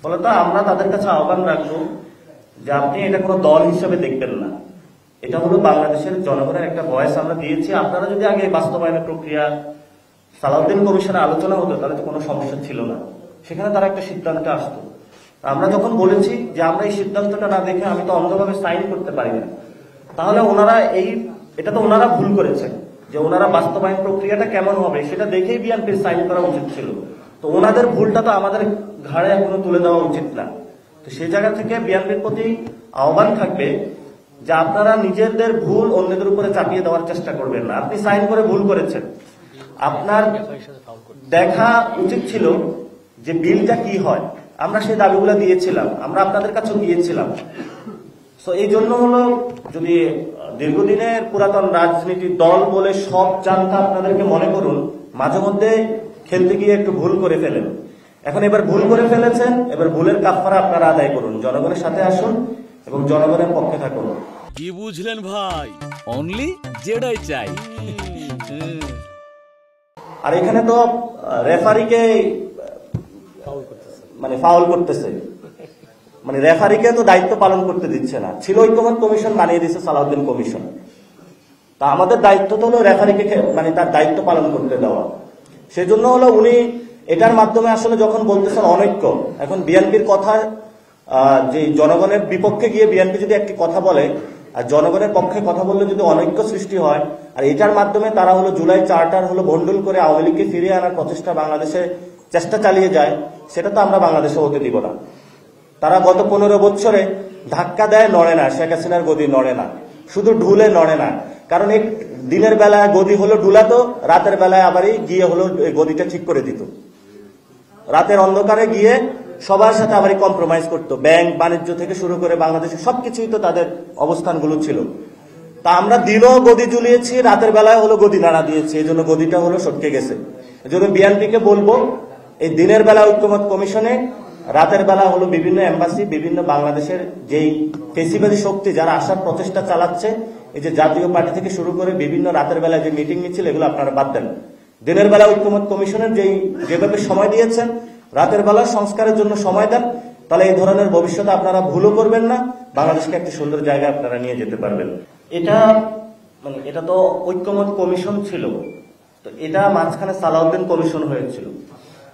ফলত আমরা তাদের কাছে আহ্বান রাখবো যে আপনি এটা কোনো দল হিসেবে দেখবেন না, এটা হলো বাংলাদেশের জনগণের একটা ভয়েস আমরা দিয়েছি। আপনারা যদি আগে বাস্তবায়নের প্রক্রিয়া সালাউদ্দিন কমিশনে আলোচনা হতো তাহলে তো কোনো সমস্যা ছিল না, সেখানে তারা একটা সিদ্ধান্তে আসতো। আমরা যখন বলেছি যে আমরা এই সিদ্ধান্তটা না দেখে আমি তো অন্ধভাবে সাইন করতে পারি না, তাহলে ওনারা এটা তো ওনারা ভুল করেছেন যে ওনারা বাস্তবায়ন প্রক্রিয়াটা কেমন হবে সেটা দেখেই বিএনপির সাইন করা উচিত ছিল। তো ওনাদের ভুলটা তো আমাদের ঘাড়ে এখনো তুলে দেওয়া উচিত না। তো সেই জায়গা থেকে বিএনপির প্রতি আহ্বান থাকবে যে আপনারা নিজেদের ভুল অন্যদের উপরে চাপিয়ে দেওয়ার চেষ্টা করবেন না। আপনি সাইন করে ভুল করেছেন, আপনার দেখা উচিত ছিল যে বিলটা কি হয়। আমরা সেই দাবিগুলো দিয়েছিলাম, আমরা আপনাদের কাছেও দিয়েছিলাম। তো এই জন্য হলো, যদি দীর্ঘদিনের পুরাতন রাজনীতির দল বলে সব জানতা আপনাদেরকে মনে করুন, মাঝে মধ্যে খেলতে গিয়ে একটু ভুল করে ফেলেন। এখন এবার ভুল করে ফেলেছেন, এবার ভুলের কাফারা আপনারা আদায় করুন, জনগণের সাথে আসুন এবং জনগণের পক্ষে থাকুন। কি বুঝলেন ভাই? অনলি যেটাই চাই। আর এখানে তো রেফারিকে ফাউল করতেছে, রেফারিকে তো দায়িত্ব পালন করতে দিচ্ছে না। ছিল ঐক্যমত কমিশন, বানিয়ে দিচ্ছে সালাউদ্দিন কমিশন। তা আমাদের দায়িত্ব তো হলো রেফারিকে তার দায়িত্ব পালন করতে দেওয়া। সেজন্য হলো উনি এটার মাধ্যমে আসলে যখন বলতেছেন অনৈক্য, এখন বিএনপির কথা যে জনগণের বিপক্ষে গিয়ে বিএনপি যদি একটি কথা বলে আর জনগণের পক্ষে কথা বললে যদি অনৈক্য সৃষ্টি হয়, আর এটার মাধ্যমে তারা হলো জুলাই চার্টার হলো ভণ্ডুল করে আওয়ামী লীগকে ফিরিয়ে আনার প্রচেষ্টা বাংলাদেশে চেষ্টা চালিয়ে যায়, সেটা তো আমরা বাংলাদেশে হতে দিব না। তারা গত 15 বছরে ধাক্কা দেয়, নড়ে না, শেখ হাসিনার গদি নড়ে না, শুধু ঢুলে নড়ে না। কারণ এই দিনের বেলায় গদি হলো ডুলাতো, রাতের বেলায় আবারই গিয়ে হলো গদিটা ঠিক করে দিত। রাতের অন্ধকারে গিয়ে সবার সাথে আবারই কম্প্রোমাইজ করতো। ব্যাংক বাণিজ্য থেকে শুরু করে বাংলাদেশে সবকিছুই তো তাদের অবস্থানগুলো ছিল। তা আমরা দিনও গদি ঝুলিয়েছি, রাতের বেলায় হলো গদি নাড়া দিয়েছি, এই জন্য গদিটা হলো সটকে গেছে। এই জন্য বিএনপিকে বলবো, এই দিনের বেলা ঐক্যমত কমিশনে, রাতের বেলা হলো বিভিন্ন এম্বাসি, বিভিন্ন বাংলাদেশের যেই ফেসিবাদী শক্তি যারা আসার প্রচেষ্টা চালাচ্ছে, এই যে জাতীয় পার্টি থেকে শুরু করে বিভিন্ন রাতের বেলায় যে মিটিং মিছিল, এগুলো আপনারা বাদ দেন। দিনের বেলা ঐক্যমত কমিশনের যেভাবে সময় দিয়েছেন, রাতের বেলা সংস্কারের জন্য সময় দেন, তাহলে এই ধরনের ভবিষ্যতে আপনারা ভুলও করবেন না, বাংলাদেশকে একটি সুন্দর জায়গায় আপনারা নিয়ে যেতে পারবেন। এটা তো ঐক্যমত কমিশন ছিল, তো এটা মাঝখানে সালাউদ্দিন কমিশন হয়েছিল।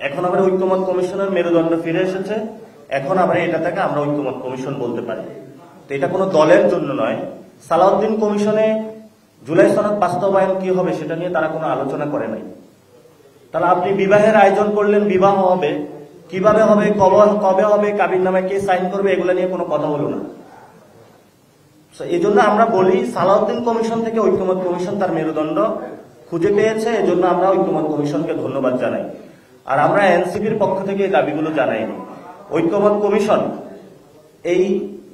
এখন আবার ঐক্যমত কমিশনের মেরুদণ্ড ফিরে এসেছে, এখন আবার এটাকে আমরা ঐক্যমত কমিশন বলতে পারি। তো এটা কোনো দলের জন্য নয়। সালাউদ্দিন কমিশনে জুলাই সনদ বাস্তবায়ন কি হবে সেটা নিয়ে তারা কোনো আলোচনা করে নাই। তাহলে আপনি বিবাহের আয়োজন করলেন, বিবাহ হবে, কিভাবে হবে, কবে হবে, কাবির নামে কে সাইন করবে, এগুলো নিয়ে কোনো কথা হলো না। এই জন্য আমরা বলি, সালাউদ্দিন কমিশন থেকে ঐক্যমত কমিশন তার মেরুদণ্ড খুঁজে পেয়েছে, এই জন্য আমরা ঐক্যমত কমিশনকে ধন্যবাদ জানাই। আর আমরা এনসিপির পক্ষ থেকে এই দাবিগুলো জানাইনি। ঐক্যমত কমিশন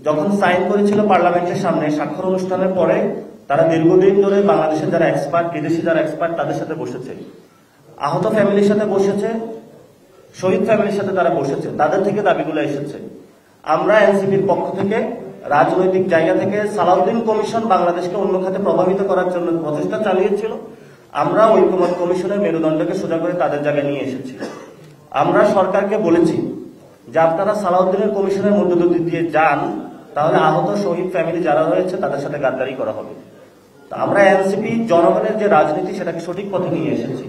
যখন সাইন করেছিল পার্লামেন্টের সামনে স্বাক্ষর অনুষ্ঠানের পরে, তারা দীর্ঘদিন ধরে বাংলাদেশের যারা এক্সপার্ট, বিদেশি যারা এক্সপার্ট, তাদের সাথে বসেছে, আহত ফ্যামিলির সাথে বসেছে, শহীদ ফ্যামিলির সাথে তারা বসেছে, তাদের থেকে দাবিগুলো এসেছে। আমরা এনসিপির পক্ষ থেকে রাজনৈতিক জায়গা থেকে সালাউদ্দিন কমিশন বাংলাদেশকে অন্য খাতে প্রভাবিত করার জন্য প্রচেষ্টা চালিয়েছিল, আমরা ঐক্যমত কমিশনের মেরুদণ্ডকে সোজা করে তাদের জায়গায় নিয়ে এসেছি। আমরা সরকারকে বলেছি যে আপনারা সালাউদ্দিনের কমিশনের মধ্য দিয়ে যান, তাহলে আহত শহীদ ফ্যামিলি যারা রয়েছে তাদের সাথে গাদ্দারি করা হবে। আমরা এনসিপি জনগণের যে রাজনীতি সেটাকে সঠিক পথে নিয়ে এসেছি।